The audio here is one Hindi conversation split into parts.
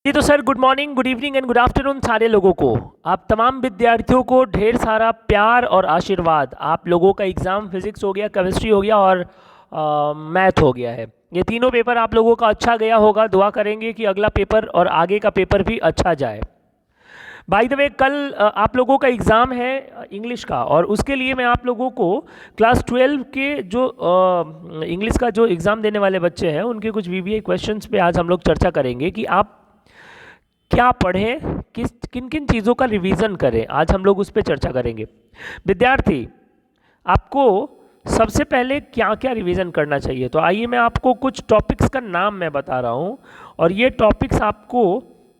जी तो sir, good morning, good evening and good afternoon सारे लोगों को। आप तमाम विद्यार्थियों को ढेर सारा प्यार और आशीर्वाद। आप लोगों का एग्ज़ाम फिजिक्स हो गया, केमिस्ट्री हो गया और मैथ हो गया है। ये तीनों पेपर आप लोगों का अच्छा गया होगा। दुआ करेंगे कि अगला पेपर और आगे का पेपर भी अच्छा जाए। बाय द वे, कल आप लोगों का एग्ज़ाम है इंग्लिश का, और उसके लिए मैं आप लोगों को क्लास 12 के जो इंग्लिश का जो एग्ज़ाम देने वाले बच्चे हैं उनके कुछ वीवीआई क्वेश्चंस पे आज हम लोग चर्चा करेंगे कि आप क्या पढ़ें, किन किन चीज़ों का रिवीजन करें। आज हम लोग उस पर चर्चा करेंगे। विद्यार्थी, आपको सबसे पहले क्या क्या रिवीजन करना चाहिए, तो आइए मैं आपको कुछ टॉपिक्स का नाम मैं बता रहा हूँ, और ये टॉपिक्स आपको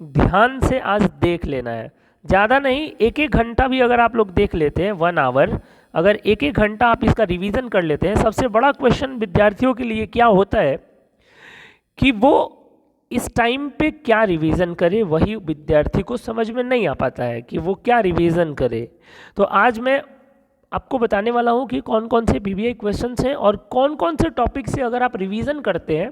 ध्यान से आज देख लेना है। ज़्यादा नहीं, एक एक घंटा भी अगर आप लोग देख लेते हैं, 1 आवर, अगर एक एक घंटा आप इसका रिवीजन कर लेते हैं। सबसे बड़ा क्वेश्चन विद्यार्थियों के लिए क्या होता है कि वो इस टाइम पे क्या रिवीजन करे, वही विद्यार्थी को समझ में नहीं आ पाता है कि वो क्या रिवीजन करे। तो आज मैं आपको बताने वाला हूँ कि कौन कौन से वीवीआई क्वेश्चंस हैं और कौन कौन से टॉपिक से अगर आप रिवीजन करते हैं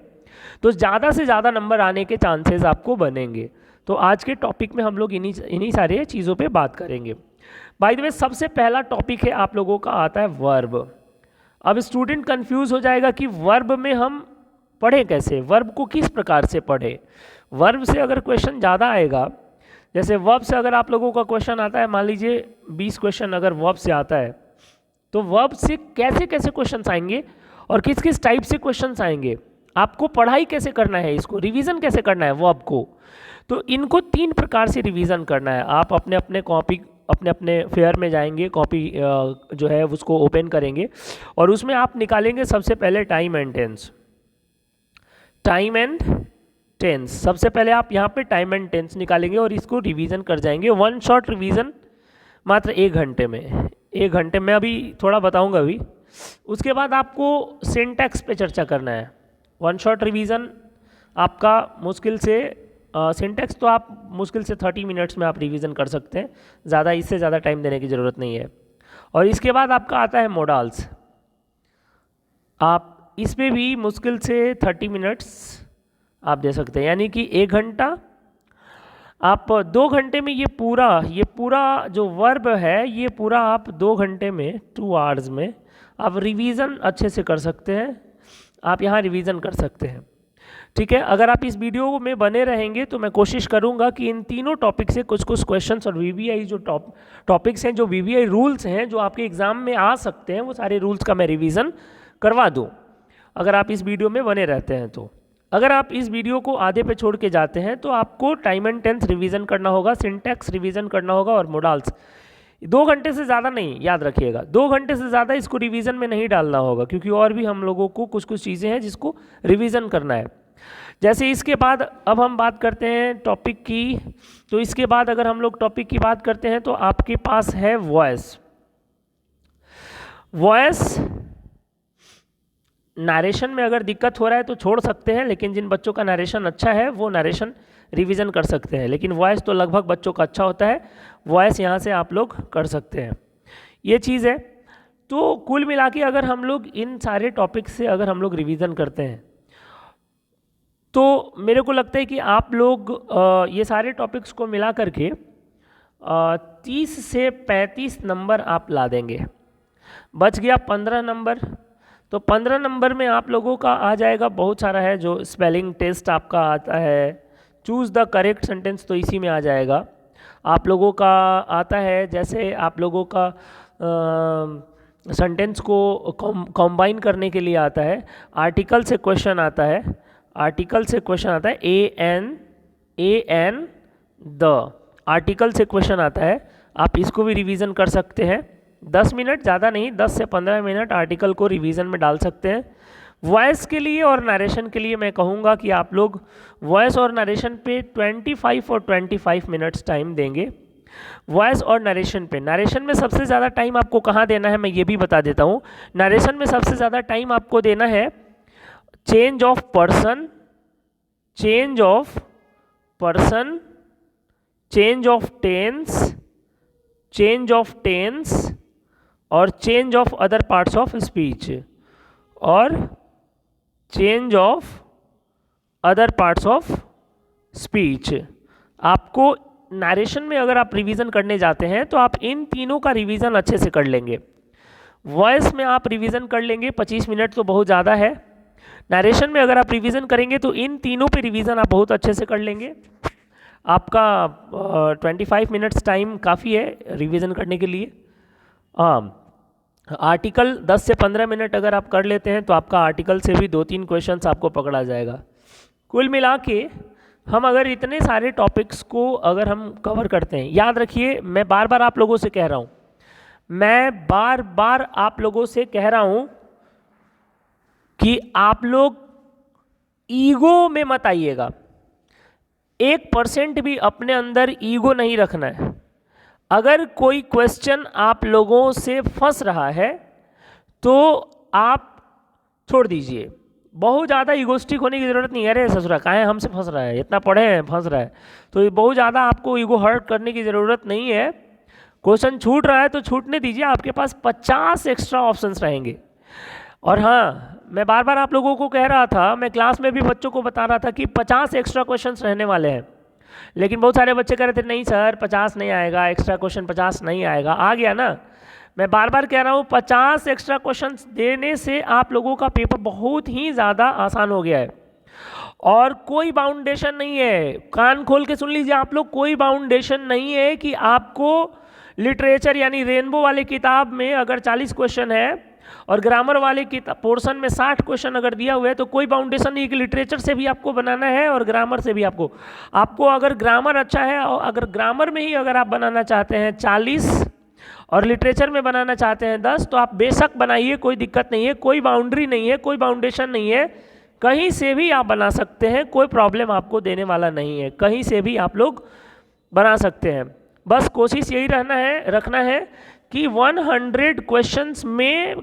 तो ज़्यादा से ज़्यादा नंबर आने के चांसेस आपको बनेंगे। तो आज के टॉपिक में हम लोग इन्हीं सारे चीज़ों पे बात करेंगे। बाय द वे, सबसे पहला टॉपिक है आप लोगों का आता है वर्ब। अब स्टूडेंट कंफ्यूज हो जाएगा कि वर्ब में हम पढ़ें कैसे, वर्ब को किस प्रकार से पढ़ें। वर्ब से अगर क्वेश्चन ज़्यादा आएगा, जैसे वर्ब से अगर आप लोगों का क्वेश्चन आता है, मान लीजिए 20 क्वेश्चन अगर वर्ब से आता है, तो वर्ब से कैसे कैसे क्वेश्चंस आएंगे और किस किस टाइप से क्वेश्चंस आएंगे, आपको पढ़ाई कैसे करना है, इसको रिवीजन कैसे करना है वर्ब को। तो इनको 3 प्रकार से रिवीजन करना है। आप अपने अपने कॉपी, अपने अपने फेयर में जाएंगे, कॉपी जो है उसको ओपन करेंगे और उसमें आप निकालेंगे सबसे पहले time and tense. Time and tense, सबसे पहले आप यहाँ पे टाइम एंड टेंस निकालेंगे और इसको रिवीजन कर जाएंगे। 1 शॉट रिवीजन मात्र 1 घंटे में। 1 घंटे में अभी थोड़ा बताऊंगा अभी। उसके बाद आपको सिंटैक्स पे चर्चा करना है। 1 शॉट रिवीजन आपका मुश्किल से सिंटैक्स तो आप मुश्किल से 30 मिनट्स में आप रिवीजन कर सकते हैं, ज़्यादा इससे ज़्यादा टाइम देने की ज़रूरत नहीं है। और इसके बाद आपका आता है मोडाल्स। आप इसमें भी मुश्किल से 30 मिनट्स आप दे सकते हैं, यानी कि 1 घंटा। आप 2 घंटे में ये पूरा जो वर्ब है ये पूरा आप 2 घंटे में, 2 आवर्स में आप रिवीजन अच्छे से कर सकते हैं। आप यहाँ रिवीजन कर सकते हैं, ठीक है। अगर आप इस वीडियो में बने रहेंगे तो मैं कोशिश करूँगा कि इन तीनों टॉपिक से कुछ कुछ क्वेश्चंस और वीवीआई जो टॉपिक्स हैं, जो वीवीआई रूल्स हैं जो आपके एग्ज़ाम में आ सकते हैं, वो सारे रूल्स का मैं रिवीजन करवा दूँ, अगर आप इस वीडियो में बने रहते हैं तो। अगर आप इस वीडियो को आधे पे छोड़ के जाते हैं तो आपको टाइम एंड टेंस रिवीजन करना होगा, सिंटैक्स रिवीजन करना होगा और मोडाल्स। 2 घंटे से ज़्यादा नहीं, याद रखिएगा, 2 घंटे से ज़्यादा इसको रिवीजन में नहीं डालना होगा, क्योंकि और भी हम लोगों को कुछ कुछ चीज़ें हैं जिसको रिवीजन करना है। जैसे इसके बाद अब हम बात करते हैं टॉपिक की। तो इसके बाद अगर हम लोग टॉपिक की बात करते हैं तो आपके पास है वॉइस। वॉइस नरेशन में अगर दिक्कत हो रहा है तो छोड़ सकते हैं, लेकिन जिन बच्चों का नरेशन अच्छा है वो नरेशन रिवीजन कर सकते हैं, लेकिन वॉइस तो लगभग बच्चों का अच्छा होता है, वॉइस यहाँ से आप लोग कर सकते हैं। ये चीज़ है। तो कुल मिला के अगर हम लोग इन सारे टॉपिक से अगर हम लोग रिवीजन करते हैं तो मेरे को लगता है कि आप लोग ये सारे टॉपिक्स को मिला करके 30 से 35 नंबर आप ला देंगे। बच गया 15 नंबर। तो 15 नंबर में आप लोगों का आ जाएगा, बहुत सारा है, जो स्पेलिंग टेस्ट आपका आता है, चूज़ द करेक्ट सेंटेंस तो इसी में आ जाएगा। आप लोगों का आता है, जैसे आप लोगों का सेंटेंस को कंबाइन करने के लिए आता है, आर्टिकल से क्वेश्चन आता है, आर्टिकल से क्वेश्चन आता है, ए एन द आर्टिकल से क्वेश्चन आता है। आप इसको भी रिवीजन कर सकते हैं। 10 मिनट, ज़्यादा नहीं, 10 से 15 मिनट आर्टिकल को रिवीजन में डाल सकते हैं। वॉइस के लिए और नरेशन के लिए मैं कहूँगा कि आप लोग वॉइस और नरेशन पे 25 और 25 मिनट्स टाइम देंगे। वॉइस और नरेशन पे, नरेशन में सबसे ज़्यादा टाइम आपको कहाँ देना है मैं ये भी बता देता हूँ। नरेशन में सबसे ज़्यादा टाइम आपको देना है change of person, change of person, change of tense, change of tense और change of other parts of speech, और change of other parts of speech. आपको नरेशन में अगर आप रिवीजन करने जाते हैं तो आप इन तीनों का रिवीजन अच्छे से कर लेंगे। वॉइस में आप रिवीजन कर लेंगे, 25 मिनट तो बहुत ज़्यादा है। नरेशन में अगर आप रिवीजन करेंगे तो इन तीनों पे रिवीजन आप बहुत अच्छे से कर लेंगे। आपका 25 मिनट्स टाइम काफ़ी है रिवीजन करने के लिए। आर्टिकल 10 से 15 मिनट अगर आप कर लेते हैं तो आपका आर्टिकल से भी 2-3 क्वेश्चंस आपको पकड़ा जाएगा। कुल मिला के हम अगर इतने सारे टॉपिक्स को अगर हम कवर करते हैं, याद रखिए मैं बार बार आप लोगों से कह रहा हूँ, मैं बार बार आप लोगों से कह रहा हूँ कि आप लोग ईगो में मत आइएगा। 1% भी अपने अंदर ईगो नहीं रखना है। अगर कोई क्वेश्चन आप लोगों से फंस रहा है तो आप छोड़ दीजिए। बहुत ज़्यादा ईगोस्टिक होने की ज़रूरत नहीं है। अरे ससुरा काहे हमसे फंस रहा है, इतना पढ़े हैं फंस रहा है, तो ये बहुत ज़्यादा आपको ईगो हर्ट करने की ज़रूरत नहीं है। क्वेश्चन छूट रहा है तो छूटने दीजिए, आपके पास 50 एक्स्ट्रा ऑप्शंस रहेंगे। और हाँ, मैं बार बार आप लोगों को कह रहा था, मैं क्लास में भी बच्चों को बता रहा था कि 50 एक्स्ट्रा क्वेश्चंस रहने वाले हैं, लेकिन बहुत सारे बच्चे कह रहे थे नहीं सर 50 नहीं आएगा, एक्स्ट्रा क्वेश्चन 50 नहीं आएगा। आ गया ना। मैं बार बार कह रहा हूँ 50 एक्स्ट्रा क्वेश्चंस देने से आप लोगों का पेपर बहुत ही ज़्यादा आसान हो गया है। और कोई बाउंडेशन नहीं है, कान खोल के सुन लीजिए आप लोग, कोई बाउंडेशन नहीं है कि आपको लिटरेचर यानी रेनबो वाले किताब में अगर 40 क्वेश्चन है और ग्रामर वाले की पोर्शन में 60 क्वेश्चन अगर दिया हुआ है तो कोई बाउंडेशन नहीं कि लिटरेचर से भी आपको बनाना है और ग्रामर से भी आपको अगर ग्रामर अच्छा है और अगर ग्रामर में ही अगर आप बनाना चाहते हैं 40 और लिटरेचर में बनाना चाहते हैं 10 तो आप बेशक बनाइए, कोई दिक्कत नहीं है, कोई बाउंड्री नहीं है, कोई बाउंडेशन नहीं है, कहीं से भी आप बना सकते हैं, कोई प्रॉब्लम आपको देने वाला नहीं है, कहीं से भी आप लोग बना सकते हैं। बस कोशिश यही रखना है कि 100 क्वेश्चंस में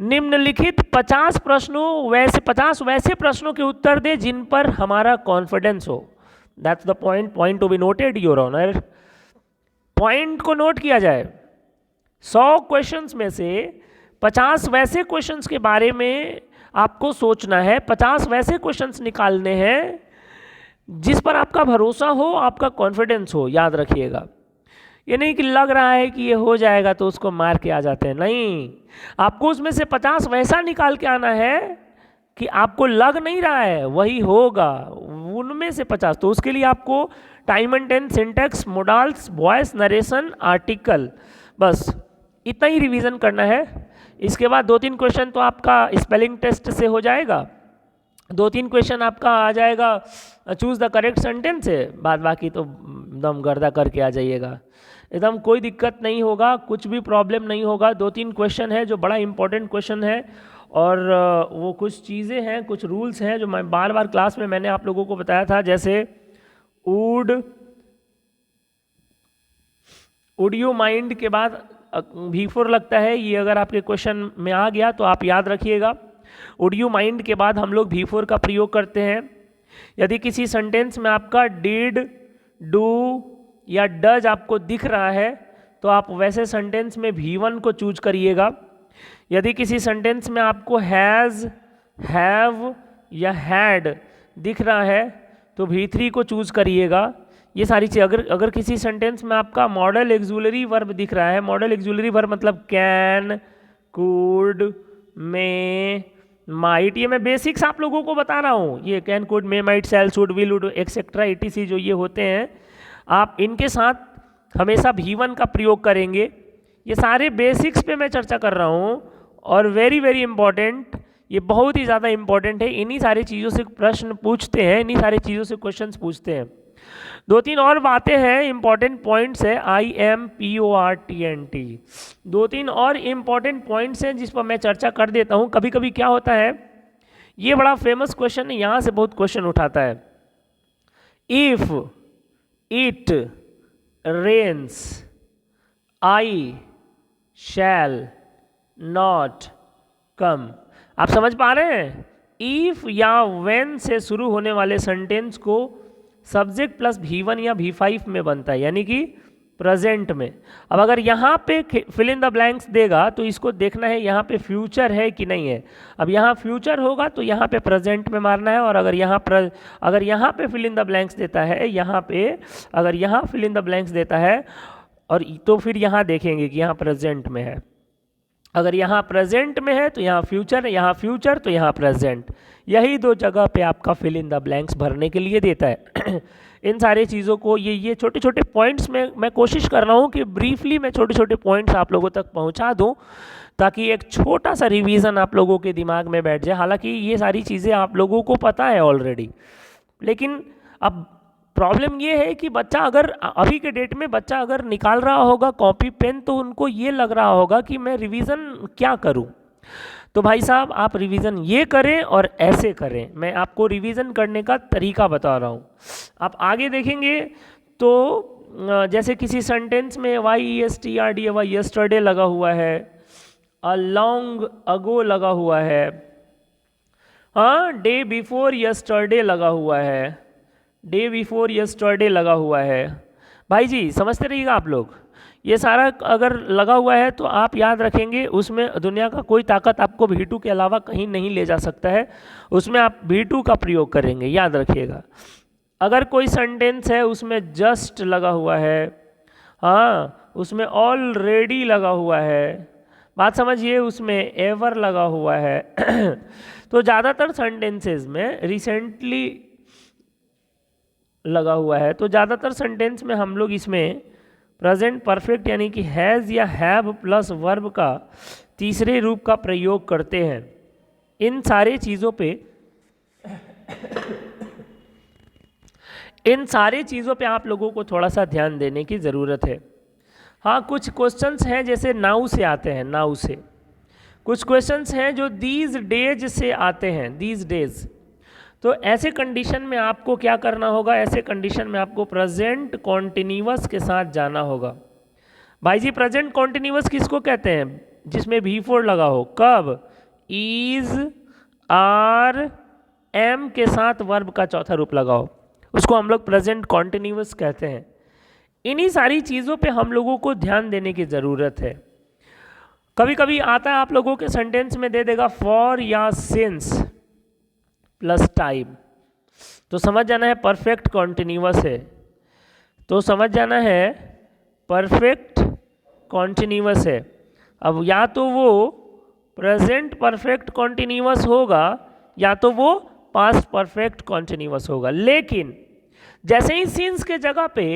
निम्नलिखित 50 वैसे प्रश्नों के उत्तर दे जिन पर हमारा कॉन्फिडेंस हो। That's the point to be noted your honour. Point को नोट किया जाए। 100 क्वेश्चंस में से 50 वैसे क्वेश्चंस के बारे में आपको सोचना है, 50 वैसे क्वेश्चंस निकालने हैं जिस पर आपका भरोसा हो, आपका कॉन्फिडेंस हो। याद रखिएगा, ये नहीं कि लग रहा है कि ये हो जाएगा तो उसको मार के आ जाते हैं, नहीं, आपको उसमें से 50 वैसा निकाल के आना है कि आपको लग नहीं रहा है वही होगा, उनमें से 50। तो उसके लिए आपको time and tense, syntax, modals, voice, narration, article, बस इतना ही रिवीजन करना है। इसके बाद 2-3 क्वेश्चन तो आपका स्पेलिंग टेस्ट से हो जाएगा, 2-3 क्वेश्चन आपका आ जाएगा चूज द करेक्ट सेंटेंस से, बाद बाकी तो एकदम गर्दा करके आ जाइएगा, एकदम कोई दिक्कत नहीं होगा, कुछ भी प्रॉब्लम नहीं होगा। 2-3 क्वेश्चन है जो बड़ा इंपॉर्टेंट क्वेश्चन है और वो कुछ चीज़ें हैं, कुछ रूल्स हैं जो मैं बार बार क्लास में मैंने आप लोगों को बताया था, जैसे वुड यू माइंड के बाद V4 लगता है, ये अगर आपके क्वेश्चन में आ गया तो आप याद रखिएगा। वुड यू माइंड के बाद हम लोग V4 का प्रयोग करते हैं। यदि किसी सेंटेंस में आपका डिड, डू या डज आपको दिख रहा है तो आप वैसे सेंटेंस में V1 को चूज करिएगा। यदि किसी सेंटेंस में आपको हैज़, हैव या हैड दिख रहा है तो V3 को चूज करिएगा। ये सारी चीज़ अगर किसी सेंटेंस में आपका मॉडल एक्सुलरी वर्ब दिख रहा है, मॉडल एक्सुलरी वर्ब मतलब कैन, कुड, मे, माइट, ये मैं बेसिक्स आप लोगों को बता रहा हूँ, ये can, could, may, might, shall, should, will, would etcetera etc जो ये होते हैं, आप इनके साथ हमेशा V1 का प्रयोग करेंगे। ये सारे बेसिक्स पे मैं चर्चा कर रहा हूँ और वेरी वेरी इंपॉर्टेंट, ये बहुत ही ज़्यादा इंपॉर्टेंट है। इन्हीं सारी चीज़ों से प्रश्न पूछते हैं, इन्हीं सारी चीज़ों से क्वेश्चंस पूछते हैं। 2-3 और बातें हैं, इंपॉर्टेंट पॉइंट्स है, IMPORTNT, 2-3 और इंपॉर्टेंट पॉइंट्स हैं जिस पर मैं चर्चा कर देता हूँ। कभी कभी क्या होता है, ये बड़ा फेमस क्वेश्चन है, यहाँ से बहुत क्वेश्चन उठाता है। If it rains I shall not come. आप समझ पा रहे हैं, इफ या व्हेन से शुरू होने वाले सेंटेंस को सब्जेक्ट प्लस V1 या V5 में बनता है, यानी कि प्रेजेंट में। अब अगर यहाँ पे फिल इन द ब्लैंक्स देगा तो इसको देखना है यहाँ पे फ्यूचर है कि नहीं है। अब यहाँ फ्यूचर होगा तो यहाँ पे प्रेजेंट में मारना है, और अगर यहाँ पे फिल इन द ब्लैंक्स देता है, यहाँ पे अगर यहाँ फिल इन द ब्लैंक्स देता है और तो फिर यहाँ देखेंगे कि यहाँ प्रेजेंट में है। अगर यहाँ प्रेजेंट में है तो यहाँ फ्यूचर, यहाँ फ्यूचर तो यहाँ प्रेजेंट। यही दो जगह पे आपका फिल इन द ब्लैंक्स भरने के लिए देता है। इन सारे चीज़ों को ये छोटे छोटे पॉइंट्स में मैं कोशिश कर रहा हूँ कि ब्रीफली मैं छोटे छोटे पॉइंट्स आप लोगों तक पहुँचा दूँ, ताकि एक छोटा सा रिवीजन आप लोगों के दिमाग में बैठ जाए। हालांकि ये सारी चीज़ें आप लोगों को पता है ऑलरेडी, लेकिन अब प्रॉब्लम ये है कि बच्चा अगर अभी के डेट में बच्चा अगर निकाल रहा होगा कॉपी पेन, तो उनको ये लग रहा होगा कि मैं रिवीजन क्या करूं। तो भाई साहब, आप रिवीजन ये करें और ऐसे करें। मैं आपको रिवीजन करने का तरीका बता रहा हूं। आप आगे देखेंगे तो जैसे किसी सेंटेंस में YESTRDAY यस्टरडे लगा हुआ है, अ लॉन्ग अगो लगा हुआ है, हाँ, डे बिफोर यस्टरडे लगा हुआ है, डे बिफोर यस्टरडे लगा हुआ है। भाई जी समझते रहिएगा आप लोग। ये सारा अगर लगा हुआ है तो आप याद रखेंगे, उसमें दुनिया का कोई ताकत आपको V2 के अलावा कहीं नहीं ले जा सकता है। उसमें आप V2 का प्रयोग करेंगे, याद रखिएगा। अगर कोई सेंटेंस है उसमें जस्ट लगा हुआ है, हाँ, उसमें ऑलरेडी लगा हुआ है, बात समझिए, उसमें एवर लगा हुआ है। तो ज़्यादातर सेंटेंसेस में रिसेंटली लगा हुआ है, तो ज़्यादातर सेंटेंस में हम लोग इसमें प्रेजेंट परफेक्ट यानी कि हैज़ या हैव प्लस वर्ब का तीसरे रूप का प्रयोग करते हैं। इन सारे चीज़ों पे आप लोगों को थोड़ा सा ध्यान देने की ज़रूरत है। हाँ, कुछ क्वेश्चंस हैं जैसे नाउ से आते हैं, नाउ से। कुछ क्वेश्चंस हैं जो दीज डेज से आते हैं, दीज डेज। तो ऐसे कंडीशन में आपको क्या करना होगा? ऐसे कंडीशन में आपको प्रेजेंट कॉन्टिन्यूअस के साथ जाना होगा। भाई जी, प्रेजेंट कॉन्टिन्यूअस किसको कहते हैं? जिसमें V4 लगा हो। कब? इज, आर, एम के साथ वर्ब का चौथा रूप लगाओ, उसको हम लोग प्रेजेंट कॉन्टिन्यूअस कहते हैं। इन्हीं सारी चीज़ों पे हम लोगों को ध्यान देने की ज़रूरत है। कभी कभी आता है आप लोगों के सेंटेंस में दे देगा फॉर या सिंस प्लस टाइम, तो समझ जाना है परफेक्ट कॉन्टिन्यूअस है, तो समझ जाना है परफेक्ट कॉन्टिन्यूअस है। अब या तो वो प्रेजेंट परफेक्ट कॉन्टिन्यूअस होगा या तो वो पास्ट परफेक्ट कॉन्टिन्यूअस होगा। लेकिन जैसे ही सिंस के जगह पे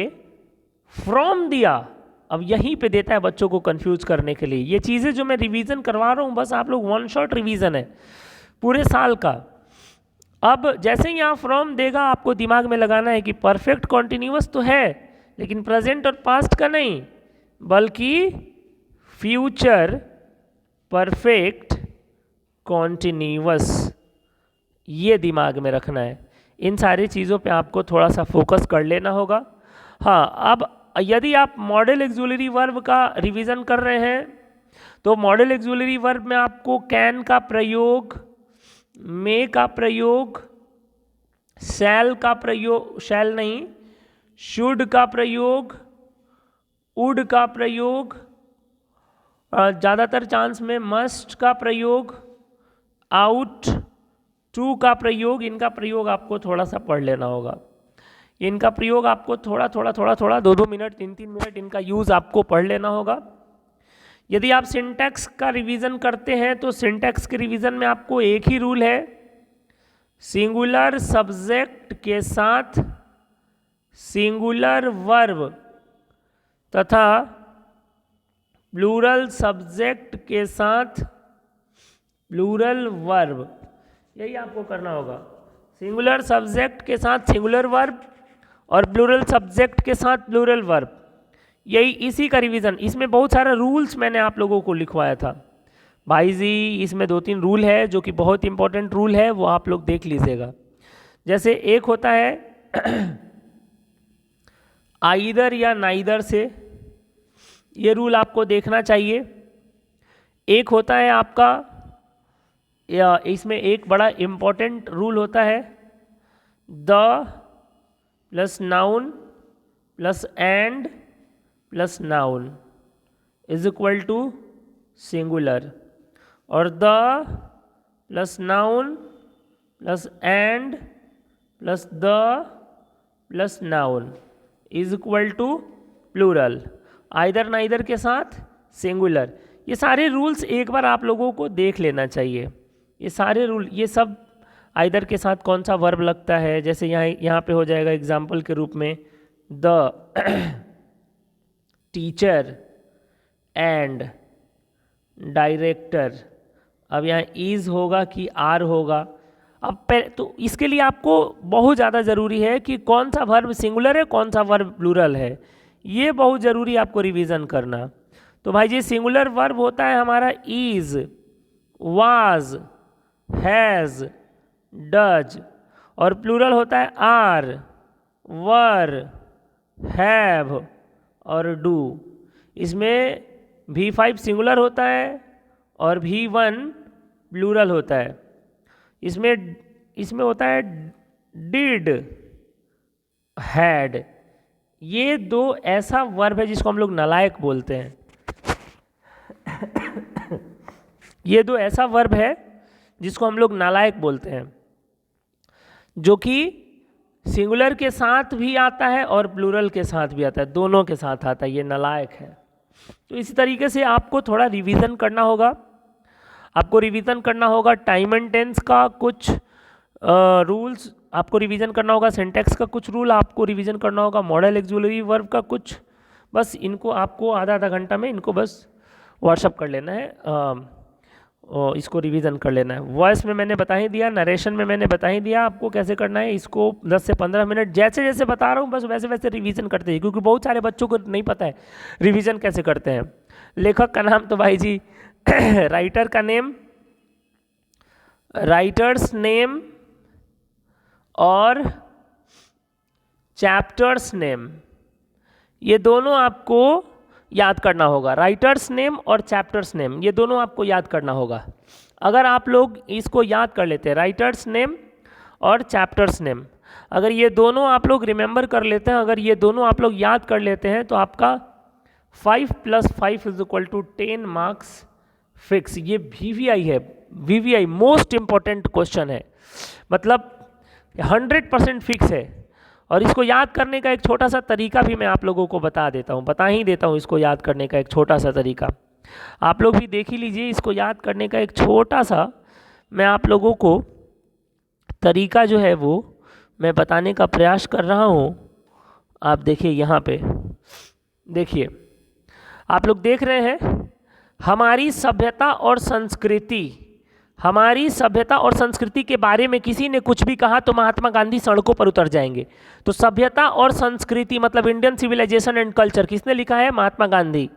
फ्रॉम दिया, अब यहीं पे देता है बच्चों को कंफ्यूज करने के लिए। ये चीज़ें जो मैं रिवीजन करवा रहा हूँ, बस आप लोग वन शॉट रिवीजन है पूरे साल का। अब जैसे ही यहाँ फ्रॉम देगा, आपको दिमाग में लगाना है कि परफेक्ट कॉन्टिन्यूअस तो है, लेकिन प्रेजेंट और पास्ट का नहीं, बल्कि फ्यूचर परफेक्ट कॉन्टिन्यूअस, ये दिमाग में रखना है। इन सारी चीज़ों पे आपको थोड़ा सा फोकस कर लेना होगा। हाँ, अब यदि आप मॉडल एक्सुलरी वर्ब का रिवीजन कर रहे हैं, तो मॉडल एक्सुलरी वर्ब में आपको कैन का प्रयोग, मे का प्रयोग, शैल का प्रयोग, शैल नहीं, शुड का प्रयोग, वुड का प्रयोग, ज़्यादातर चांस में मस्ट का प्रयोग, आउट, टू का प्रयोग, इनका प्रयोग आपको थोड़ा सा पढ़ लेना होगा। इनका प्रयोग आपको थोड़ा 2-2 मिनट 3-3 मिनट इनका यूज़ आपको पढ़ लेना होगा। यदि आप सिंटैक्स का रिवीजन करते हैं तो सिंटैक्स के रिवीजन में आपको एक ही रूल है, सिंगुलर सब्जेक्ट के साथ सिंगुलर वर्ब तथा प्लूरल सब्जेक्ट के साथ प्लूरल वर्ब, यही आपको करना होगा। सिंगुलर सब्जेक्ट के साथ सिंगुलर वर्ब और प्लूरल सब्जेक्ट के साथ प्लूरल वर्ब, यही इसी का रिवीजन। इसमें बहुत सारा रूल्स मैंने आप लोगों को लिखवाया था भाई जी, इसमें 2-3 रूल है जो कि बहुत इंपॉर्टेंट रूल है, वो आप लोग देख लीजिएगा। जैसे एक होता है आइदर या नाइदर से, ये रूल आपको देखना चाहिए। एक होता है आपका, या इसमें एक बड़ा इंपॉर्टेंट रूल होता है the plus noun plus and plus noun is equal to singular, और the plus noun plus and plus the plus noun is equal to plural, either neither के साथ सिंगुलर। ये सारे रूल्स एक बार आप लोगों को देख लेना चाहिए। ये सारे रूल, ये सब आइदर के साथ कौन सा वर्ब लगता है, जैसे यहाँ पे हो जाएगा एग्जाम्पल के रूप में द टीचर एंड डायरेक्टर। अब यहाँ इज होगा कि आर होगा। अब तो इसके लिए आपको बहुत ज़्यादा ज़रूरी है कि कौन सा वर्ब सिंगुलर है, कौन सा वर्ब प्लूरल है, ये बहुत ज़रूरी आपको रिवीजन करना। तो भाई जी सिंगुलर वर्ब होता है हमारा इज, वाज, हैज़, डज, और प्लूरल होता है आर, वर, हैव और डू। इसमें V5 सिंगुलर होता है और V1 प्लूरल होता है। इसमें होता है डिड, हैड। ये दो ऐसा वर्ब है जिसको हम लोग नालायक बोलते हैं। ये दो ऐसा वर्ब है जिसको हम लोग नालायक बोलते हैं, जो कि सिंगुलर के साथ भी आता है और प्लूरल के साथ भी आता है, दोनों के साथ आता है। ये नालायक है। तो इसी तरीके से आपको थोड़ा रिवीजन करना होगा। आपको रिवीजन करना होगा टाइम एंड टेंस का कुछ रूल्स, आपको रिवीजन करना होगा सिंटैक्स का कुछ रूल, आपको रिवीजन करना होगा मॉडल ऑक्सिलरी वर्ब का कुछ। बस इनको आपको आधा घंटा में इनको बस व्हाट्सअप कर लेना है, इसको रिवीजन कर लेना है। वॉइस में मैंने बता ही दिया, नरेशन में मैंने बता ही दिया आपको कैसे करना है। इसको 10 से 15 मिनट जैसे जैसे बता रहा हूँ बस वैसे वैसे रिवीजन करते हैं, क्योंकि बहुत सारे बच्चों को नहीं पता है रिवीजन कैसे करते हैं। लेखक का नाम तो भाई जी राइटर का नेम, राइटर्स नेम और चैप्टर्स नेम, ये दोनों आपको याद करना होगा। राइटर्स नेम और चैप्टर्स नेम ये दोनों आपको याद करना होगा। अगर आप लोग इसको याद कर लेते हैं, राइटर्स नेम और चैप्टर्स नेम, अगर ये दोनों आप लोग रिमेंबर कर लेते हैं, अगर ये दोनों आप लोग याद कर लेते हैं, तो आपका 5 + 5 = 10 मार्क्स फिक्स। ये VVI है, VVI मोस्ट इम्पॉर्टेंट क्वेश्चन है, मतलब 100% फिक्स है। और इसको याद करने का एक छोटा सा तरीका भी मैं आप लोगों को बता ही देता हूँ इसको याद करने का एक छोटा सा तरीका। आप लोग भी देख ही लीजिए, इसको याद करने का एक छोटा सा मैं आप लोगों को तरीका जो है वो मैं बताने का प्रयास कर रहा हूँ। आप देखिए यहाँ पे, देखिए आप लोग देख रहे हैं हमारी सभ्यता और संस्कृति, हमारी सभ्यता और संस्कृति के बारे में किसी ने कुछ भी कहा तो महात्मा गांधी सड़कों पर उतर जाएंगे। तो सभ्यता और संस्कृति मतलब इंडियन सिविलाइजेशन एंड कल्चर किसने लिखा है? महात्मा गांधी।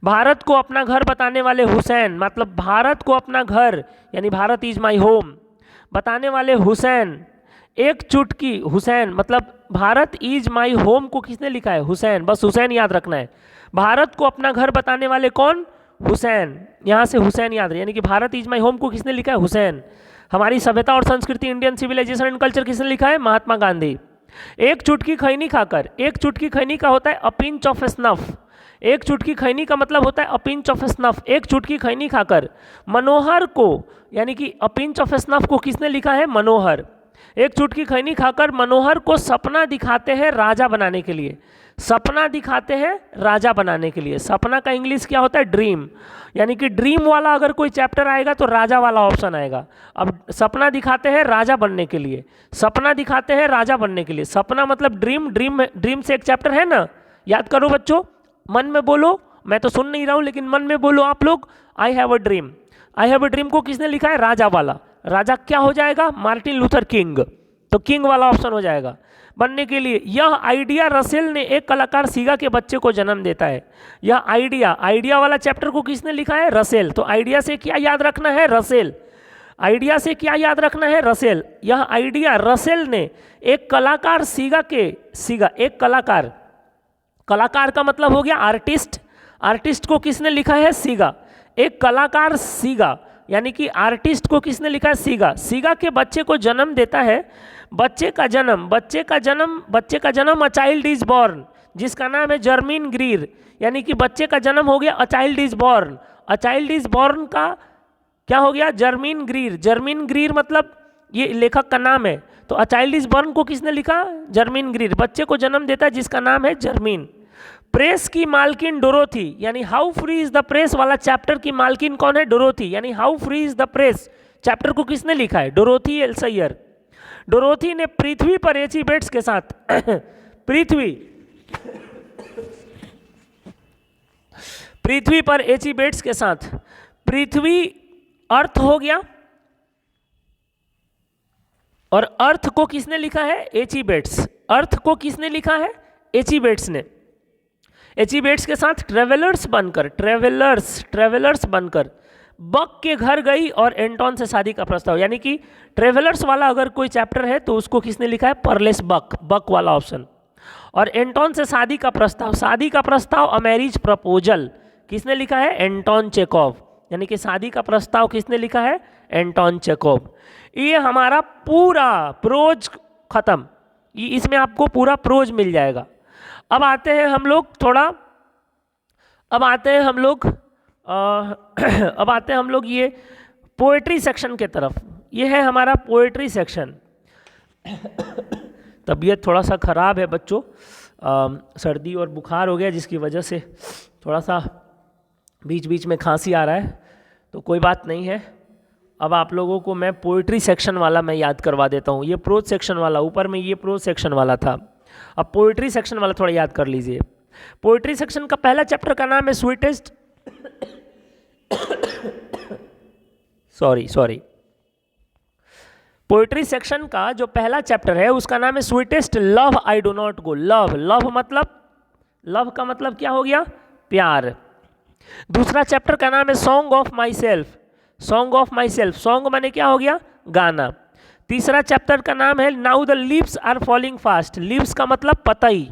भारत को अपना घर बताने वाले हुसैन, मतलब भारत को अपना घर यानी भारत इज माई होम बताने वाले हुसैन, एक चुटकी हुसैन मतलब भारत इज माई होम को किसने लिखा है? हुसैन। बस हुसैन याद रखना है। भारत को अपना घर बताने वाले कौन? हुसैन। यहाँ से हुसैन याद रहे, यानी कि भारत इज माई होम को किसने लिखा है? हुसैन। हमारी सभ्यता और संस्कृति इंडियन सिविलाइजेशन एंड कल्चर किसने लिखा है? महात्मा गांधी। एक चुटकी खैनी खाकर, एक चुटकी खैनी का होता है अ पिंच ऑफ स्नफ, एक चुटकी खैनी का मतलब होता है अ पिंच ऑफ स्नफ। एक चुटकी खैनी खाकर मनोहर को, यानी कि अ पिंच ऑफ स्नफ को किसने लिखा है? मनोहर। एक चुटकी खैनी खाकर मनोहर को सपना दिखाते हैं राजा बनाने के लिए, सपना दिखाते हैं राजा बनाने के लिए। सपना का इंग्लिश क्या होता है? ड्रीम। यानी कि ड्रीम वाला अगर कोई चैप्टर आएगा तो राजा वाला ऑप्शन आएगा। अब सपना दिखाते हैं राजा बनने के लिए, सपना दिखाते हैं राजा बनने के लिए। सपना मतलब ड्रीम, ड्रीम से एक चैप्टर है ना, याद करो बच्चों, मन में बोलो, मैं तो सुन नहीं रहा हूँ लेकिन मन में बोलो आप लोग, I have a dream. I have a dream को किसने लिखा है? राजा वाला। राजा क्या हो जाएगा? Martin Luther king. तो किंग वाला ऑप्शन हो जाएगा बनने के लिए। यह आइडिया रसेल ने, एक कलाकार सीगा के बच्चे को जन्म देता है। यह आइडिया, आइडिया वाला चैप्टर को किसने लिखा है? रसेल। तो आइडिया से क्या याद रखना है? रसेल। आइडिया से क्या याद रखना है? रसेल। यह आइडिया रसेल ने एक कलाकार सीगा के, सीगा एक कलाकार, कलाकार का मतलब हो गया आर्टिस्ट, आर्टिस्ट को किसने लिखा है? सीगा। एक कलाकार सीगा यानी कि आर्टिस्ट को किसने लिखा है? सीगा। सीगा के बच्चे को जन्म देता है। बच्चे का जन्म, बच्चे का जन्म, बच्चे का जन्म, अ चाइल्ड इज बॉर्न। जिसका नाम है जर्मीन ग्रीर, यानी कि बच्चे का जन्म हो गया, a child is born, a child is born का क्या हो गया, जर्मीन ग्रीर। जर्मीन ग्रीर मतलब ये लेखक का नाम है। तो अ चाइल्ड इज बॉर्न को किसने लिखा, जर्मीन ग्रीर, बच्चे को जन्म देता है जिसका नाम है जर्मीन। प्रेस की मालकिन डोरोथी, यानी how free is the press वाला चैप्टर की मालकिन कौन है, डोरोथी, यानी how free is the press chapter को किसने लिखा है, डोरोथी एल्सेयर। डोरोथी ने पृथ्वी पर एचिबेट्स के साथ पृथ्वी पर एचिबेट्स के साथ, पृथ्वी अर्थ हो गया, और अर्थ को किसने लिखा है, एचिबेट्स। अर्थ को किसने लिखा है, एचिबेट्स ने। एचिबेट्स के साथ ट्रेवलर्स बनकर बक के घर गई और एंटोन से शादी का प्रस्ताव, यानी कि ट्रेवलर्स वाला अगर कोई चैप्टर है तो उसको किसने लिखा है, परलेस बक वाला ऑप्शन। और एंटोन से शादी का प्रस्ताव अ मैरिज प्रपोजल किसने लिखा है, एंटोन चेकोव, यानी कि शादी का प्रस्ताव किसने लिखा है, एंटोन चेकोव। ये हमारा पूरा प्रोज खत्म, इसमें आपको पूरा प्रोज मिल जाएगा। अब आते हैं हम लोग ये पोएट्री सेक्शन के तरफ। ये है हमारा पोएट्री सेक्शन। तबीयत थोड़ा सा ख़राब है बच्चों, सर्दी और बुखार हो गया जिसकी वजह से थोड़ा सा बीच बीच में खांसी आ रहा है, तो कोई बात नहीं है। अब आप लोगों को मैं पोएट्री सेक्शन वाला मैं याद करवा देता हूँ। ये प्रोज सेक्शन वाला, ऊपर में ये प्रोज सेक्शन वाला था, अब पोएट्री सेक्शन वाला थोड़ा याद कर लीजिए। पोएट्री सेक्शन का पहला चैप्टर का नाम है स्वीटेस्ट सॉरी पोएट्री सेक्शन का जो पहला चैप्टर है उसका नाम है sweetest love I do not go. Love का मतलब क्या हो गया, प्यार। दूसरा चैप्टर का नाम है song of my self. Song माने क्या हो गया, गाना। तीसरा चैप्टर का नाम है now the leaves are falling fast. Leaves का मतलब पतई।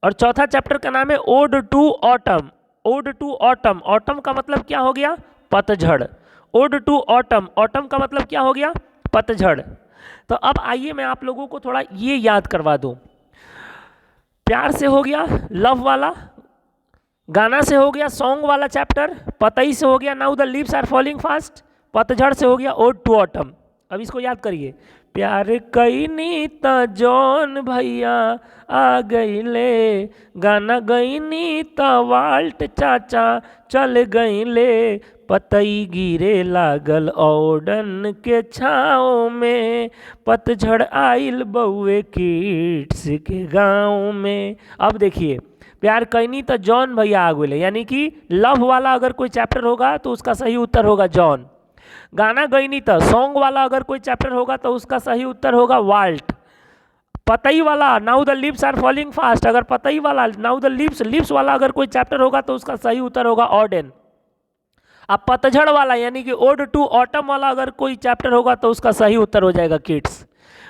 और चौथा चैप्टर का नाम है ओड टू ऑटम। ऑटम का मतलब क्या हो गया, पतझड़। ओड टू ऑटम का मतलब क्या हो गया, पतझड़। तो अब आइए मैं आप लोगों को थोड़ा ये याद करवा दूं। प्यार से हो गया लव वाला, गाना से हो गया सॉन्ग वाला चैप्टर, पतई से हो गया now the leaves are falling fast, पतझड़ से हो गया ओड टू ऑटम। अब इसको याद करिए। प्यार कईनी त जॉन भैया आ गईले, गाना गईनी त वाल्ट चाचा चल गईले, पतई गिरे लागल ओडन के छाँव में, पतझड़ आइल बउए किड्स के गाँव में। अब देखिए, प्यार कईनी तो जॉन भैया आ गए, यानी कि लव वाला अगर कोई चैप्टर होगा तो उसका सही उत्तर होगा जॉन। गाना गईनी तो सॉन्ग वाला अगर कोई चैप्टर होगा तो उसका सही उत्तर होगा वाल्ट। पतई वाला now the leaves are falling fast, अगर पतई वाला नाउ द लीव्स वाला अगर कोई चैप्टर होगा तो उसका सही उत्तर होगा ऑडेन। अब पतझड़ वाला यानी कि ओड टू ऑटम वाला अगर कोई चैप्टर होगा तो उसका सही उत्तर हो जाएगा किड्स।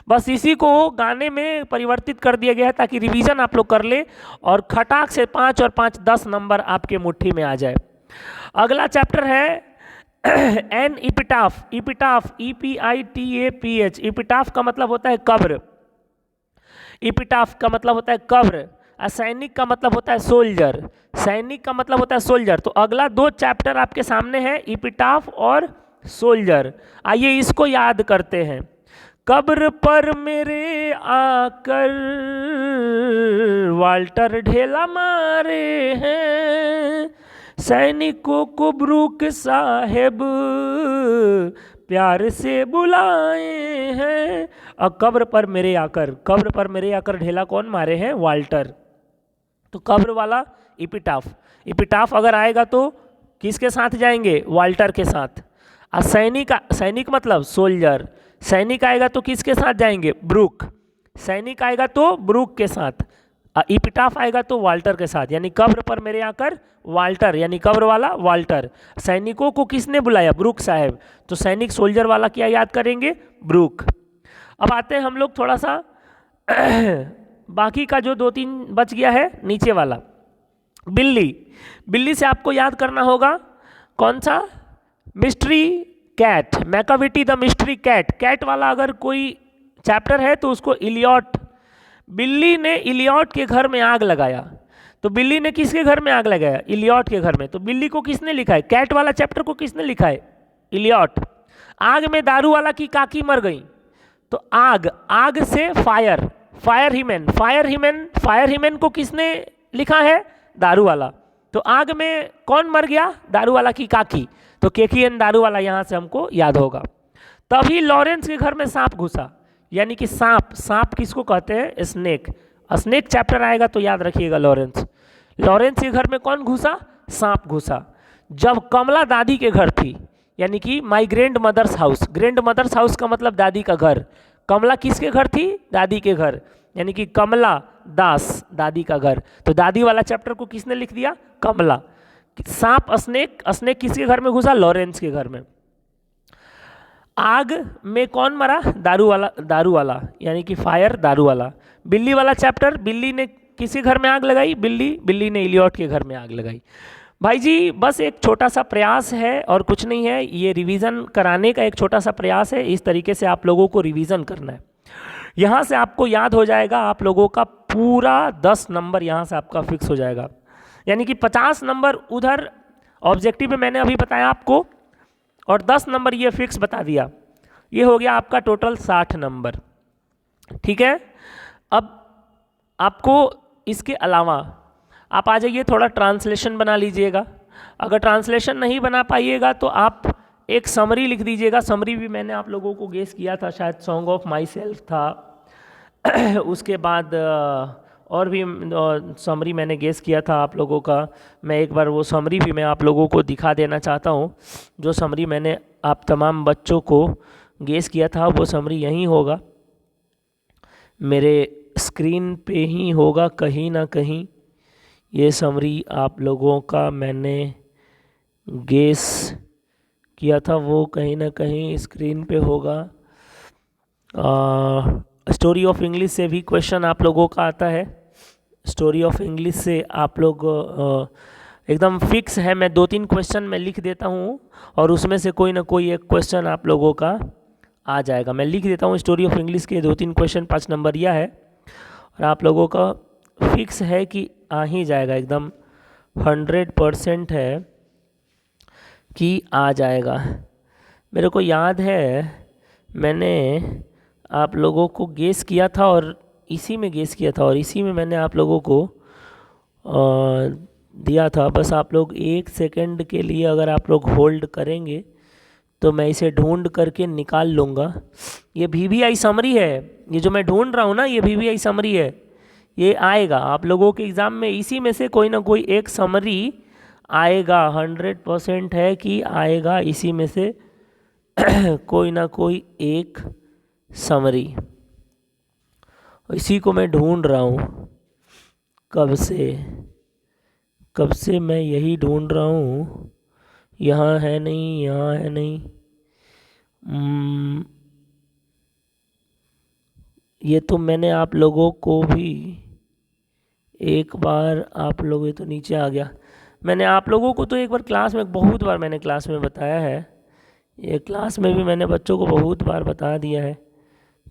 बस इसी को गाने में परिवर्तित कर दिया गया है ताकि रिवीजन आप लोग कर ले और खटाक से 5 और 5 10 नंबर आपके मुट्ठी में आ जाए। अगला चैप्टर है एन इपिटाफ। EPITAPH। इपिटाफ का मतलब होता है कब्र। इपिटाफ का मतलब होता है कब्र। सैनिक का मतलब होता है सोल्जर। सैनिक का मतलब होता है सोल्जर। तो अगला 2 चैप्टर आपके सामने है, इपिटाफ और सोल्जर। आइए इसको याद करते हैं। कब्र पर मेरे आकर वाल्टर ढेला मारे हैं, सैनिकों को ब्रूक साहेब प्यार से बुलाए हैं। और कब्र पर मेरे आकर ढेला कौन मारे हैं, वाल्टर। तो कब्र वाला इपिटाफ अगर आएगा तो किसके साथ जाएंगे, वाल्टर के साथ। और सैनिक मतलब सोल्जर। सैनिक आएगा तो किसके साथ जाएंगे, ब्रूक। सैनिक आएगा तो ब्रूक के साथ। इपिटाफ आएगा तो वाल्टर के साथ, यानी कब्र पर मेरे आकर वाल्टर, यानी कब्र वाला वाल्टर। सैनिकों को किसने बुलाया, ब्रूक साहब। तो सैनिक सोल्जर वाला क्या याद करेंगे, ब्रूक। अब आते हैं हम लोग थोड़ा सा बाकी का जो 2-3 बच गया है, नीचे वाला बिल्ली से आपको याद करना होगा कौन सा, mystery cat. Macavity the mystery cat. Cat वाला अगर कोई चैप्टर है तो उसको इलियट बिल्ली ने इलियट के घर में आग लगाया। तो बिल्ली ने किसके घर में आग लगाया? इलियट के घर में। तो बिल्ली को किसने लिखा है? कैट वाला चैप्टर को किसने लिखा है? इलियट। आग में दारू वाला की काकी मर गई, तो आग, आग से fire, fire He-Man, fire He-Man, fire He-Man को किसने लिखा है? दारू वाला। तो आग में कौन मर गया? दारू वाला की काकी। तो केकी एन दारू वाला यहाँ से हमको याद होगा। तभी लॉरेंस के घर में सांप घुसा, यानी कि सांप, सांप किसको कहते हैं? स्नेक। स्नेक चैप्टर आएगा तो याद रखिएगा लॉरेंस। लॉरेंस के घर में कौन घुसा? सांप घुसा। जब कमला दादी के घर थी, यानी कि my grandmother's house, grandmother's house का मतलब दादी का घर। कमला किसके घर थी? दादी के घर, यानी कि कमला दास, दादी का घर। तो दादी वाला चैप्टर को किसने लिख दिया? कमला। सांप, स्नेक, स्नेक किसके घर में घुसा? लॉरेंस के घर में। आग में कौन मरा? दारू वाला, दारू वाला यानी कि फायर, दारू वाला। बिल्ली वाला चैप्टर, बिल्ली ने किसी घर में आग लगाई? बिल्ली ने इलियट के घर में आग लगाई। भाई जी बस एक छोटा सा प्रयास है और कुछ नहीं है, ये रिवीजन कराने का एक छोटा सा प्रयास है। इस तरीके से आप लोगों को रिवीजन करना है। यहाँ से आपको याद हो जाएगा, आप लोगों का पूरा 10 नंबर यहाँ से आपका फिक्स हो जाएगा, यानी कि 50 नंबर उधर ऑब्जेक्टिव में मैंने अभी बताया आपको, और 10 नंबर ये फिक्स बता दिया। ये हो गया आपका टोटल 60 नंबर। ठीक है, अब आपको इसके अलावा आप आ जाइए, थोड़ा ट्रांसलेशन बना लीजिएगा। अगर ट्रांसलेशन नहीं बना पाइएगा तो आप एक समरी लिख दीजिएगा। समरी भी मैंने आप लोगों को गेस किया था, शायद सॉन्ग ऑफ माई सेल्फ था। उसके बाद और भी समरी मैंने गेस किया था आप लोगों का। मैं एक बार वो समरी भी मैं आप लोगों को दिखा देना चाहता हूँ। जो समरी मैंने आप तमाम बच्चों को गेस किया था वो समरी यहीं होगा, मेरे स्क्रीन पे ही होगा कहीं ना कहीं। ये समरी आप लोगों का मैंने गेस किया था वो कहीं ना कहीं स्क्रीन पे होगा। स्टोरी ऑफ इंग्लिश से भी क्वेश्चन आप लोगों का आता है। स्टोरी ऑफ इंग्लिश से आप लोग एकदम फिक्स है, मैं 2-3 क्वेश्चन मैं लिख देता हूँ और उसमें से कोई ना कोई एक क्वेश्चन आप लोगों का आ जाएगा। मैं लिख देता हूँ स्टोरी ऑफ इंग्लिश के 2-3 क्वेश्चन, 5 नंबर यह है, और आप लोगों का फिक्स है कि आ ही जाएगा, एकदम 100% है कि आ जाएगा। मेरे को याद है मैंने आप लोगों को गेस किया था और इसी में गेस किया था और इसी में मैंने आप लोगों को दिया था। बस आप लोग 1 सेकंड के लिए अगर आप लोग होल्ड करेंगे तो मैं इसे ढूंढ करके निकाल लूँगा। ये VVI समरी है, ये जो मैं ढूंढ रहा हूँ ना, ये VVI समरी है। ये आएगा आप लोगों के एग्ज़ाम में, इसी में से कोई ना कोई एक समरी आएगा, 100% है कि आएगा इसी में से कोई ना कोई एक समरी। इसी को मैं ढूंढ रहा हूँ कब से मैं यही ढूंढ रहा हूँ। यहाँ है नहीं, यहाँ है नहीं। ये तो मैंने आप लोगों को भी एक बार, आप लोग, ये तो नीचे आ गया। मैंने आप लोगों को तो एक बार क्लास में, बहुत बार मैंने क्लास में बताया है, ये क्लास में भी मैंने बच्चों को बहुत बार बता दिया है,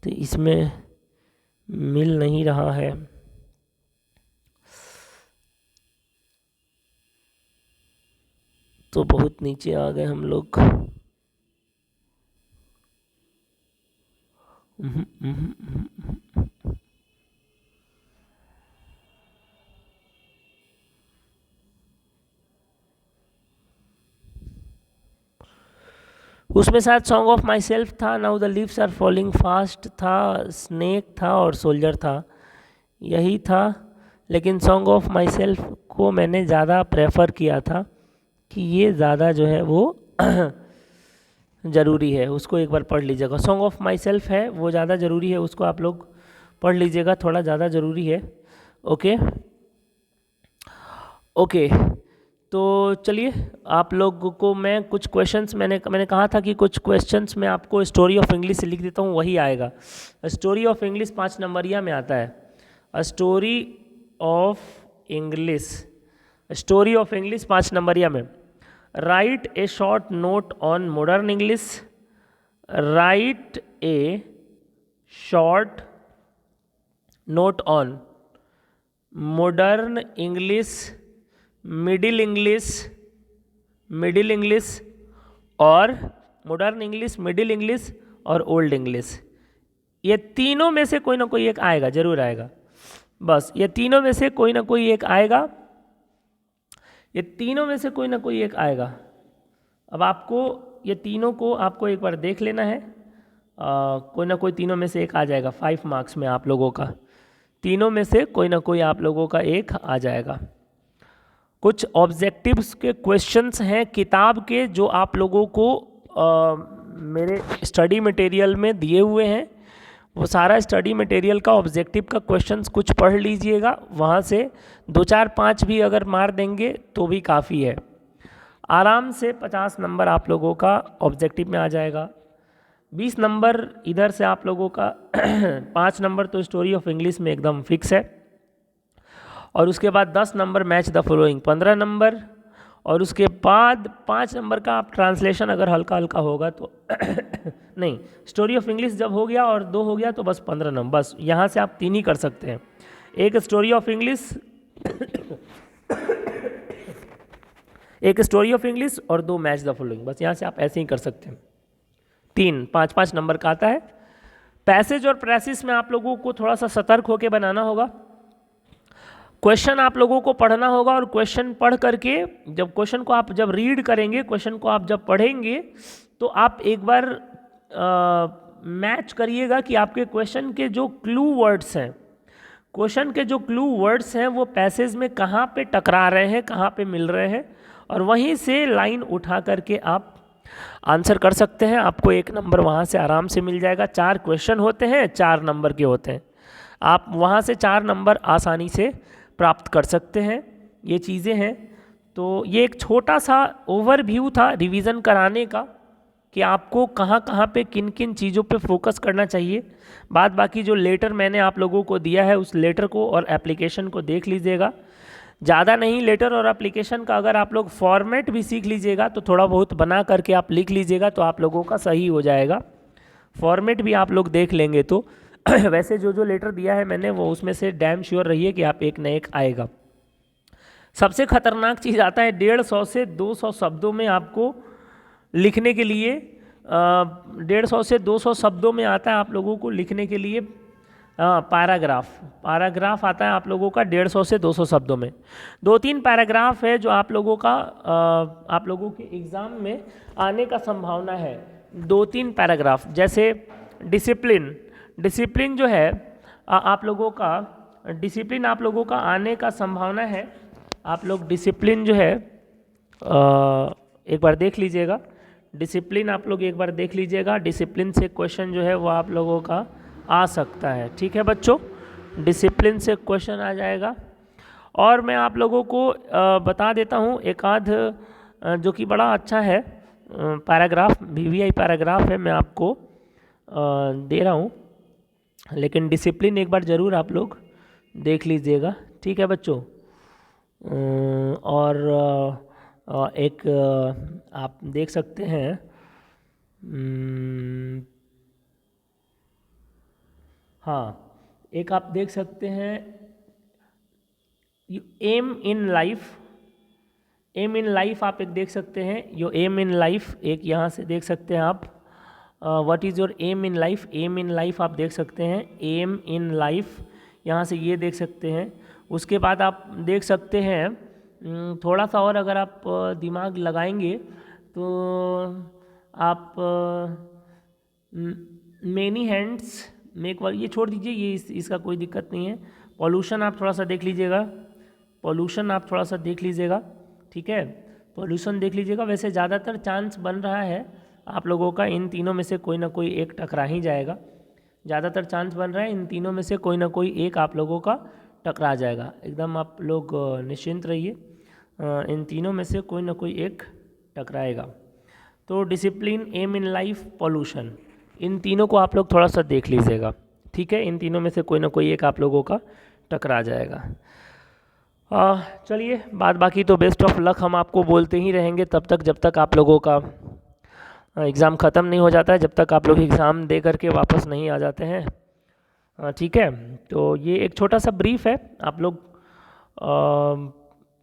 तो इसमें मिल नहीं रहा है। तो बहुत नीचे आ गए हम लोग। उसमें शायद सॉन्ग ऑफ माई सेल्फ था, now the leaves are falling fast था, स्नेक था और सोल्जर था, यही था। लेकिन सॉन्ग ऑफ माई सेल्फ को मैंने ज़्यादा प्रेफर किया था कि ये ज़्यादा जो है वो ज़रूरी है, उसको एक बार पढ़ लीजिएगा। सॉन्ग ऑफ माई सेल्फ है वो ज़्यादा ज़रूरी है, उसको आप लोग पढ़ लीजिएगा, थोड़ा ज़्यादा ज़रूरी है। ओके ओके, तो चलिए आप लोग को मैं कुछ क्वेश्चंस, मैंने कहा था कि कुछ क्वेश्चंस मैं आपको स्टोरी ऑफ इंग्लिश से लिख देता हूँ, वही आएगा। स्टोरी ऑफ इंग्लिश 5 नंबरिया में आता है। Story of English, story of English 5 नंबरिया में। Right A short note on modern English, right A short note on modern English, middle English, middle English और मॉडर्न इंग्लिश, मिडिल इंग्लिश और ओल्ड इंग्लिश। ये तीनों में से कोई ना कोई एक आएगा, जरूर आएगा। बस ये तीनों में से कोई ना कोई एक आएगा, ये तीनों में से कोई ना कोई एक आएगा। अब आपको ये तीनों को आपको एक बार देख लेना है, कोई ना कोई तीनों में से एक आ जाएगा 5 मार्क्स में आप लोगों का। तीनों में से कोई ना कोई आप लोगों का एक आ जाएगा। कुछ ऑब्जेक्टिव्स के क्वेश्चंस हैं किताब के जो आप लोगों को मेरे स्टडी मटेरियल में दिए हुए हैं। वो सारा स्टडी मटेरियल का ऑब्जेक्टिव का क्वेश्चंस कुछ पढ़ लीजिएगा, वहाँ से 2 4 5 भी अगर मार देंगे तो भी काफ़ी है। आराम से 50 नंबर आप लोगों का ऑब्जेक्टिव में आ जाएगा। 20 नंबर इधर से आप लोगों का 5 नंबर तो स्टोरी ऑफ इंग्लिश में एकदम फिक्स है, और उसके बाद 10 number match the following 15 number, और उसके बाद 5 नंबर का आप ट्रांसलेशन अगर हल्का हल्का होगा तो नहीं, स्टोरी ऑफ इंग्लिश जब हो गया और 2 हो गया तो बस 15 नंबर। बस यहाँ से आप 3 ही कर सकते हैं, एक स्टोरी ऑफ इंग्लिश एक स्टोरी ऑफ इंग्लिश और 2 मैच द फॉलोइंग। बस यहाँ से आप ऐसे ही कर सकते हैं। 3 5 5 नंबर का आता है। पैसेज और प्रेसिस में आप लोगों को थोड़ा सा सतर्क होकर बनाना होगा। क्वेश्चन आप लोगों को पढ़ना होगा, और क्वेश्चन पढ़ करके जब क्वेश्चन को आप जब रीड करेंगे, क्वेश्चन को आप जब पढ़ेंगे तो आप एक बार मैच करिएगा कि आपके क्वेश्चन के जो क्लू वर्ड्स हैं, क्वेश्चन के जो क्लू वर्ड्स हैं वो पैसेज में कहाँ पे टकरा रहे हैं, कहाँ पे मिल रहे हैं, और वहीं से लाइन उठा करके आप आंसर कर सकते हैं। आपको 1 नंबर वहाँ से आराम से मिल जाएगा। 4 क्वेश्चन होते हैं, 4 नंबर के होते हैं, आप वहाँ से 4 नंबर आसानी से प्राप्त कर सकते हैं। ये चीज़ें हैं। तो ये एक छोटा सा ओवरव्यू था रिवीजन कराने का कि आपको कहाँ कहाँ पे किन किन चीज़ों पे फोकस करना चाहिए। बाद बाकी जो लेटर मैंने आप लोगों को दिया है उस लेटर को और एप्लीकेशन को देख लीजिएगा। ज़्यादा नहीं, लेटर और एप्लीकेशन का अगर आप लोग फॉर्मेट भी सीख लीजिएगा तो थोड़ा बहुत बना करके आप लिख लीजिएगा तो आप लोगों का सही हो जाएगा। फॉर्मेट भी आप लोग देख लेंगे तो वैसे जो लेटर दिया है मैंने वो उसमें से डैम श्योर रहिए कि आप एक न एक आएगा। सबसे खतरनाक चीज़ आता है 150 से 200 शब्दों में आपको लिखने के लिए, 150 से 200 शब्दों में आता है आप लोगों को लिखने के लिए पैराग्राफ आता है आप लोगों का 150 से 200 शब्दों में। 2-3 पैराग्राफ है जो आप लोगों के एग्ज़ाम में आने का संभावना है। 2-3 पैराग्राफ, जैसे डिसिप्लिन जो है आप लोगों का आने का संभावना है। आप लोग डिसिप्लिन जो है एक बार देख लीजिएगा। डिसिप्लिन आप लोग एक बार देख लीजिएगा। डिसिप्लिन से क्वेश्चन जो है वो आप लोगों का आ सकता है। ठीक है बच्चों, डिसिप्लिन से क्वेश्चन आ जाएगा। और मैं आप लोगों को बता देता हूँ एक आध जो कि बड़ा अच्छा है पैराग्राफ, VVI पैराग्राफ है, मैं आपको दे रहा हूँ, लेकिन डिसिप्लिन एक बार ज़रूर आप लोग देख लीजिएगा। ठीक है बच्चों। और एक आप देख सकते हैं, हाँ एक आप देख सकते हैं एम इन लाइफ आप एक देख सकते हैं। यो एम इन लाइफ एक यहाँ से देख सकते हैं आप। What is your aim in life, aim in life आप देख सकते हैं। एम इन लाइफ यहाँ से ये देख सकते हैं। उसके बाद आप देख सकते हैं थोड़ा सा और अगर आप दिमाग लगाएंगे तो आप मेनी हैंड्स मेक वर्क, ये छोड़ दीजिए, ये इसका कोई दिक्कत नहीं है। पॉल्यूशन आप थोड़ा सा देख लीजिएगा, ठीक है, पॉल्यूशन देख लीजिएगा। वैसे ज़्यादातर चांस बन रहा है आप लोगों का इन तीनों में से कोई ना कोई एक टकरा ही जाएगा। ज़्यादातर चांस बन रहा है इन तीनों में से कोई ना कोई एक आप लोगों का टकरा जाएगा। एकदम आप लोग निश्चिंत रहिए, इन तीनों में से कोई ना कोई एक टकराएगा। तो discipline, aim in life, pollution, इन तीनों को आप लोग थोड़ा सा देख लीजिएगा। ठीक है, इन तीनों में से कोई ना कोई एक आप लोगों का टकरा जाएगा। चलिए, बाद बाकी तो बेस्ट ऑफ लक हम आपको बोलते ही रहेंगे तब तक जब तक आप लोगों का एग्ज़ाम ख़त्म नहीं हो जाता है, जब तक आप लोग एग्ज़ाम दे करके वापस नहीं आ जाते हैं। ठीक है, तो ये एक छोटा सा ब्रीफ है। आप लोग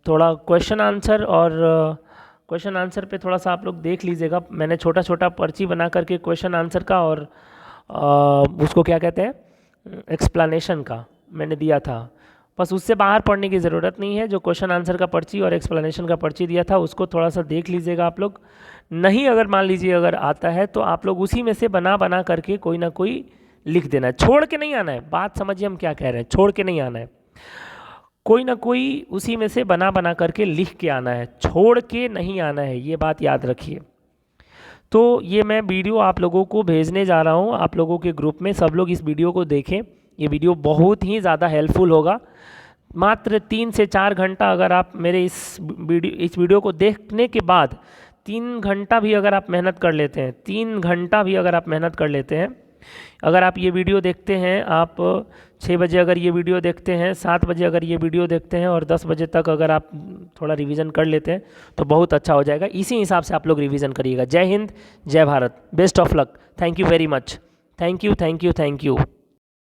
थोड़ा क्वेश्चन आंसर और क्वेश्चन आंसर पे थोड़ा सा आप लोग देख लीजिएगा। मैंने छोटा छोटा पर्ची बना करके क्वेश्चन आंसर का और उसको क्या कहते हैं, एक्सप्लेनेशन का मैंने दिया था। बस उससे बाहर पढ़ने की ज़रूरत नहीं है। जो क्वेश्चन आंसर का पर्ची और एक्सप्लेनेशन का पर्ची दिया था उसको थोड़ा सा देख लीजिएगा आप लोग। नहीं अगर मान लीजिए अगर आता है तो आप लोग उसी में से बना बना करके कोई ना कोई लिख देना है, छोड़ के नहीं आना है। बात समझिए हम क्या कह रहे हैं, छोड़ के नहीं आना है, कोई ना कोई उसी में से बना बना करके लिख के आना है, छोड़ के नहीं आना है, ये बात याद रखिए। तो ये मैं वीडियो आप लोगों को भेजने जा रहा हूँ आप लोगों के ग्रुप में। सब लोग इस वीडियो को देखें, ये वीडियो बहुत ही ज़्यादा हेल्पफुल होगा। मात्र 3 से 4 घंटा अगर आप मेरे इस वीडियो को देखने के बाद 3 घंटा भी अगर आप मेहनत कर लेते हैं, 3 घंटा भी अगर आप मेहनत कर लेते हैं, अगर आप ये वीडियो देखते हैं, आप 6 बजे अगर ये वीडियो देखते हैं, 7 बजे अगर ये वीडियो देखते हैं और 10 बजे तक अगर आप थोड़ा रिवीजन कर लेते हैं तो बहुत अच्छा हो जाएगा। इसी हिसाब से आप लोग रिवीजन करिएगा। जय हिंद, जय Bharat, best of luck, thank you very much, thank you thank you thank you.